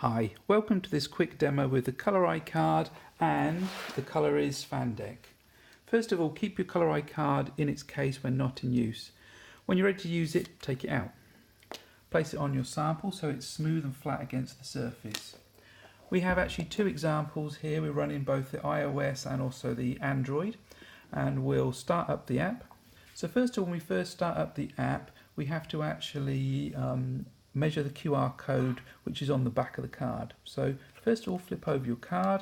Hi, welcome to this quick demo with the X-Rite card and the colour is Fandeck. First of all, keep your X-Rite card in its case when not in use. When you're ready to use it, take it out. Place it on your sample so it's smooth and flat against the surface. We have actually two examples here. We're running both the iOS and also the Android, and we'll start up the app. So first of all, when we first start up the app, we have to actually measure the QR code which is on the back of the card. So first of all, flip over your card,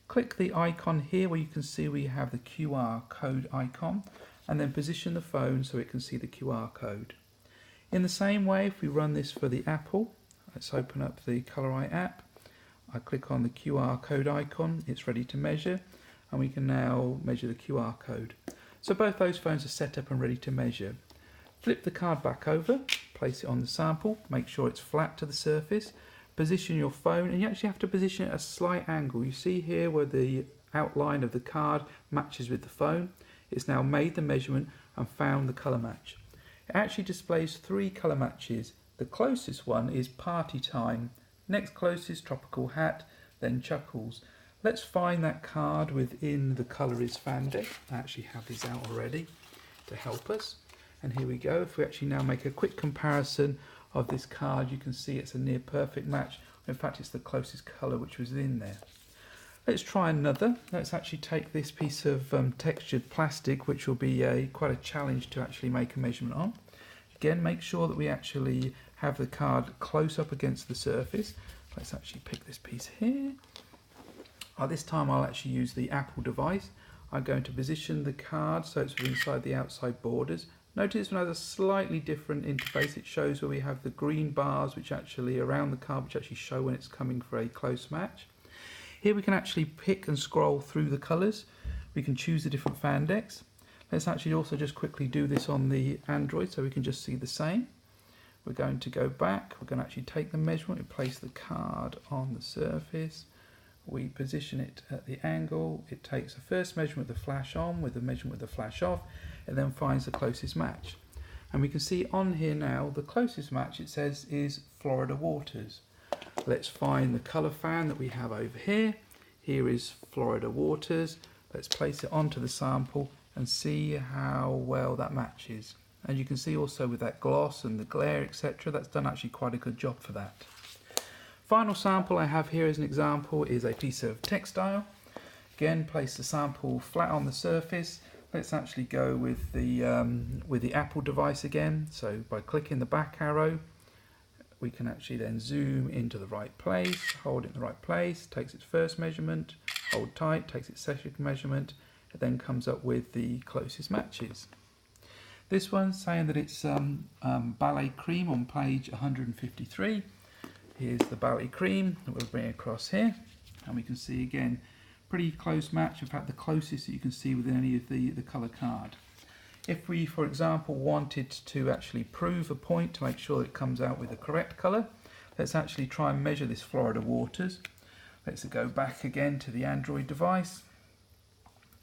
click the icon here where you can see we have the QR code icon, and then position the phone so it can see the QR code. In the same way, if we run this for the Apple, let's open up the X-Rite app. I click on the QR code icon, it's ready to measure, and we can now measure the QR code. So both those phones are set up and ready to measure. Flip the card back over, place it on the sample, make sure it's flat to the surface, position your phone, and you actually have to position it at a slight angle. You see here where the outline of the card matches with the phone. It's now made the measurement and found the colour match. It actually displays three colour matches. The closest one is Party Time, next closest Tropical Hat, then Chuckles. Let's find that card within the colour is Fandeck. I actually have these out already to help us. And here we go. If we actually now make a quick comparison of this card, you can see it's a near perfect match. In fact, it's the closest colour which was in there. Let's try another. Let's actually take this piece of textured plastic, which will be quite a challenge to actually make a measurement on. Again, make sure that we actually have the card close up against the surface. Let's actually pick this piece here. This time I'll actually use the Apple device. I'm going to position the card so it's inside the outside borders. Notice this one has a slightly different interface. It shows where we have the green bars which actually around the card which actually show when it's coming for a close match. Here we can actually pick and scroll through the colours. We can choose the different Fandecks. Let's actually also just quickly do this on the Android so we can just see the same. We're going to go back. We're going to actually take the measurement. We place the card on the surface. We position it at the angle. It takes the first measurement with the flash on with the measurement with the flash off, and then finds the closest match. And we can see on here now the closest match, it says, is Florida Waters. Let's find the colour fan that we have over here. Here is Florida Waters. Let's place it onto the sample and see how well that matches. And you can see also with that gloss and the glare, etc., that's done actually quite a good job for that. Final sample I have here as an example is a piece of textile. Again, place the sample flat on the surface. Let's actually go with the Apple device again. So by clicking the back arrow, we can actually then zoom into the right place, hold it in the right place, takes its first measurement, hold tight, takes its second measurement, it then comes up with the closest matches. This one's saying that it's Ballet Cream on page 153. Here's the Ballet Cream that we'll bring across here, and we can see again pretty close match, in fact the closest that you can see within any of the colour card. If we, for example, wanted to actually prove a point to make sure that it comes out with the correct colour, let's actually try and measure this Florida Waters. Let's go back again to the Android device,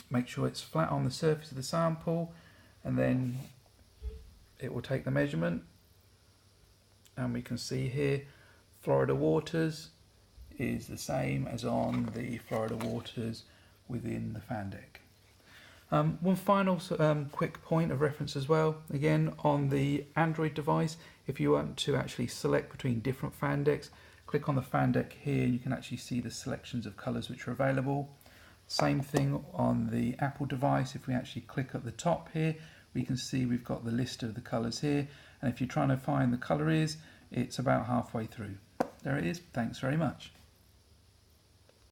make sure it's flat on the surface of the sample, and then it will take the measurement, and we can see here Florida Waters is the same as on the Florida Waters within the Fandeck. One final quick point of reference as well, again on the Android device, if you want to actually select between different Fandecks, click on the Fandeck here and you can actually see the selections of colours which are available. Same thing on the Apple device, if we actually click at the top here, we can see we've got the list of the colours here, and if you're trying to find the colour is, it's about halfway through. There it is. Thanks very much.